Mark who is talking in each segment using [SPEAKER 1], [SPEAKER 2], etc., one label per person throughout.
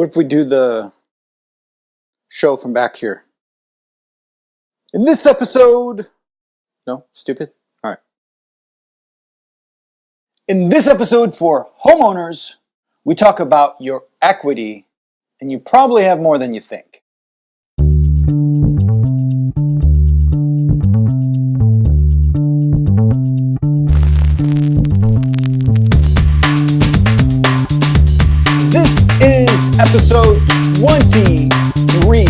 [SPEAKER 1] What if we do the show from back here? In this episode... No? Stupid? All right. In this episode for homeowners, we talk about your equity, and you probably have more than you think. This is episode 23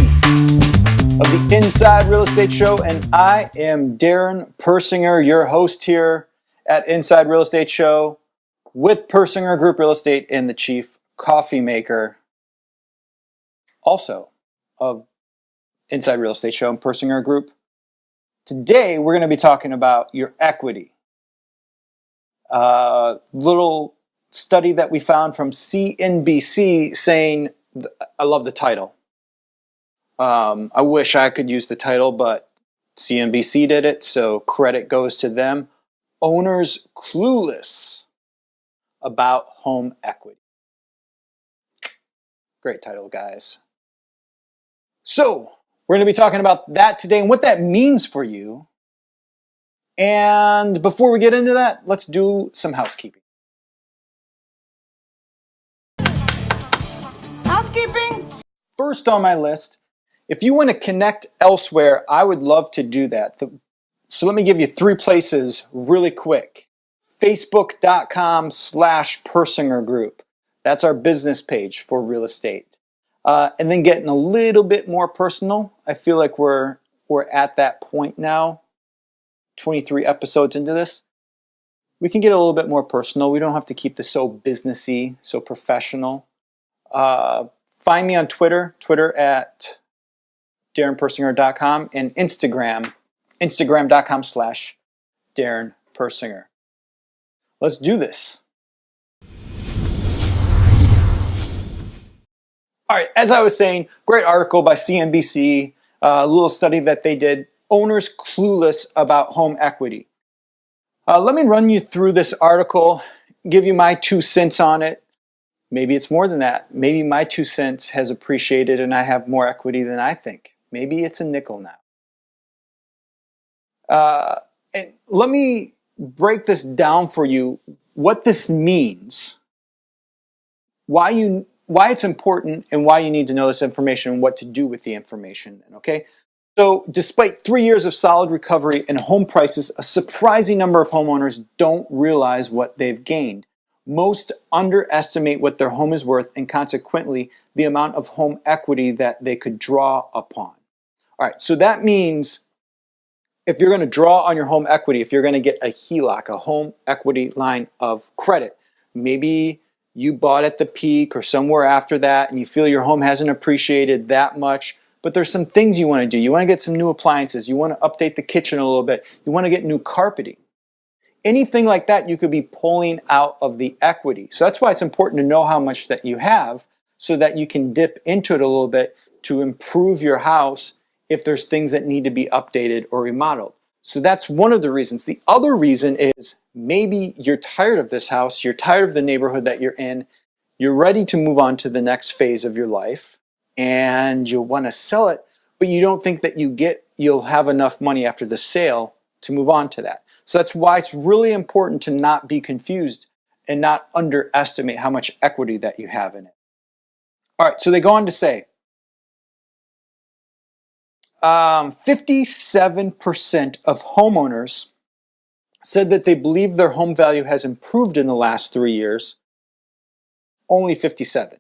[SPEAKER 1] of the Inside Real Estate Show, and I am Darren Persinger, your host here at Inside Real Estate Show with Persinger Group Real Estate and the chief coffee maker also of Inside Real Estate Show and Persinger Group. Today we're going to be talking about your equity. Little study that we found from CNBC saying, I love the title. I wish I could use the title, but CNBC did it, so credit goes to them. Owners clueless about home equity. Great title, guys. So, we're going to be talking about that today and what that means for you. And before we get into that, let's do some housekeeping.
[SPEAKER 2] Housekeeping?
[SPEAKER 1] First on my list, if you want to connect elsewhere, I would love to do that. So let me give you 3 places really quick. Facebook.com/Persinger Group. That's our business page for real estate. And then getting a little bit more personal. I feel like we're at that point now, 23 episodes into this. We can get a little bit more personal. We don't have to keep this so businessy, so professional. Find me on Twitter at DarrenPersinger.com, and Instagram.com/Darren Persinger. Let's do this. All right, as I was saying, great article by CNBC, a little study that they did, Owners Clueless About Home Equity. Let me run you through this article, give you my 2 cents on it. Maybe it's more than that. Maybe my 2 cents has appreciated and I have more equity than I think. Maybe it's a nickel now. And let me break this down for you, what this means, why it's important, and why you need to know this information and what to do with the information. Okay? So despite 3 years of solid recovery in home prices, a surprising number of homeowners don't realize what they've gained. Most underestimate what their home is worth and consequently the amount of home equity that they could draw upon. All right, so that means if you're going to draw on your home equity, if you're going to get a HELOC, a home equity line of credit, maybe you bought at the peak or somewhere after that and you feel your home hasn't appreciated that much, but there's some things you want to do. You want to get some new appliances. You want to update the kitchen a little bit. You want to get new carpeting. Anything like that you could be pulling out of the equity. So that's why it's important to know how much that you have so that you can dip into it a little bit to improve your house if there's things that need to be updated or remodeled. So that's one of the reasons. The other reason is maybe you're tired of this house, you're tired of the neighborhood that you're in, you're ready to move on to the next phase of your life, and you want to sell it, but you don't think that you'll have enough money after the sale to move on to that. So that's why it's really important to not be confused and not underestimate how much equity that you have in it. All right, so they go on to say, 57% of homeowners said that they believe their home value has improved in the last 3 years. Only 57.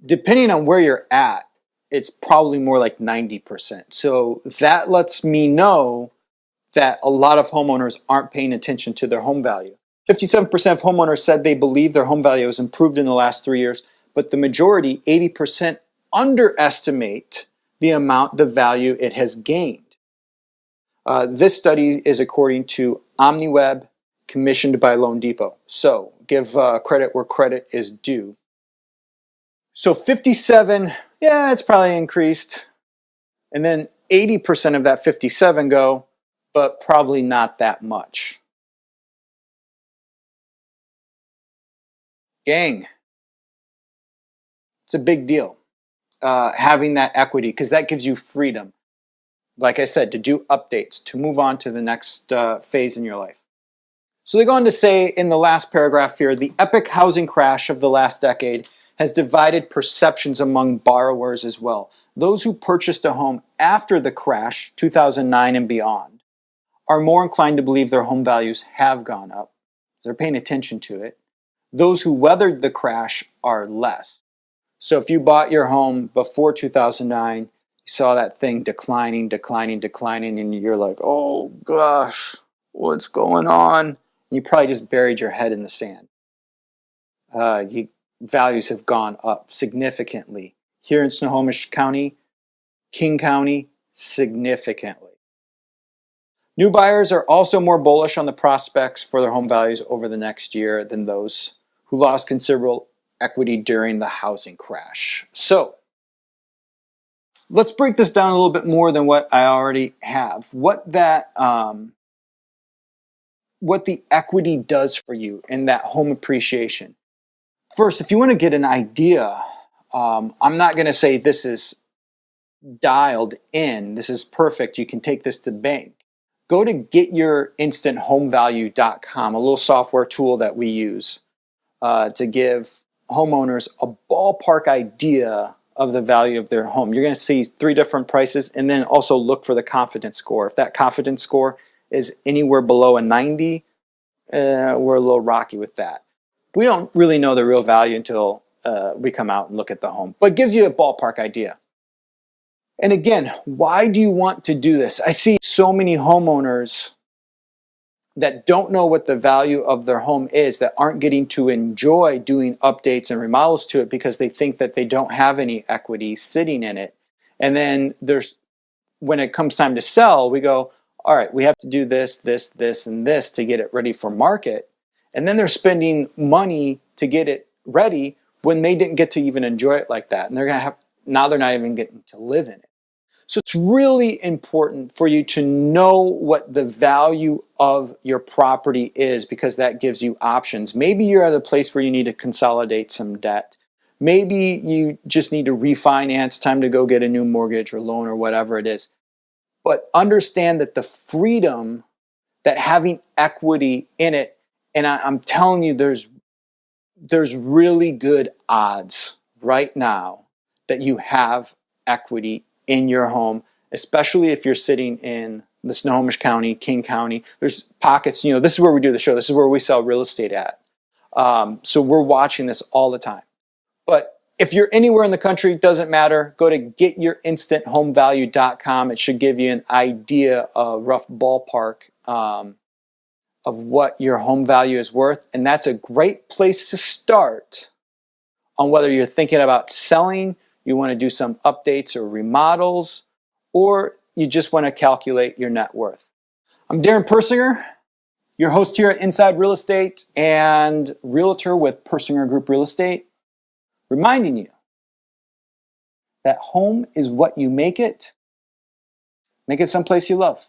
[SPEAKER 1] Depending on where you're at, it's probably more like 90%. So that lets me know that a lot of homeowners aren't paying attention to their home value. 57% of homeowners said they believe their home value has improved in the last 3 years, but the majority, 80%, underestimate the value it has gained. This study is according to OmniWeb, commissioned by Loan Depot. So give credit where credit is due. So 57, yeah, it's probably increased. And then 80% of that 57 go, but probably not that much. Gang, It's a big deal, having that equity, because that gives you freedom, like I said, to do updates, to move on to the next phase in your life. So they go on to say in the last paragraph here, the epic housing crash of the last decade has divided perceptions among borrowers as well. Those who purchased a home after the crash, 2009 and beyond, are more inclined to believe their home values have gone up. They're paying attention to it. Those who weathered the crash are less. So if you bought your home before 2009, you saw that thing declining, and you're like, oh gosh, what's going on? You probably just buried your head in the sand. Values have gone up significantly. Here in Snohomish County, King County, significantly. New buyers are also more bullish on the prospects for their home values over the next year than those who lost considerable equity during the housing crash. So, let's break this down a little bit more than what I already have. What the equity does for you in that home appreciation. First, if you want to get an idea, I'm not going to say this is dialed in, this is perfect, you can take this to the bank. Go to getyourinstanthomevalue.com, a little software tool that we use to give homeowners a ballpark idea of the value of their home. You're going to see 3 different prices, and then also look for the confidence score. If that confidence score is anywhere below a 90, we're a little rocky with that. We don't really know the real value until we come out and look at the home, but it gives you a ballpark idea. And again, why do you want to do this? I see so many homeowners that don't know what the value of their home is, that aren't getting to enjoy doing updates and remodels to it because they think that they don't have any equity sitting in it. And then when it comes time to sell, we go, all right, we have to do this, this, this, and this to get it ready for market. And then they're spending money to get it ready when they didn't get to even enjoy it like that. And now they're not even getting to live in it. So it's really important for you to know what the value of your property is, because that gives you options. Maybe you're at a place where you need to consolidate some debt. Maybe you just need to refinance, time to go get a new mortgage or loan or whatever it is. But understand that the freedom that having equity in it, and I'm telling you, there's really good odds right now that you have equity in your home, especially if you're sitting in the Snohomish County, King County. There's pockets, this is where we do the show. This is where we sell real estate at. So we're watching this all the time. But if you're anywhere in the country, it doesn't matter. Go to getyourinstanthomevalue.com. It should give you an idea, a rough ballpark of what your home value is worth. And that's a great place to start on whether you're thinking about selling, you want to do some updates or remodels, or you just want to calculate your net worth. I'm Darren Persinger, your host here at Inside Real Estate and realtor with Persinger Group Real Estate, reminding you that home is what you make it. Make it someplace you love.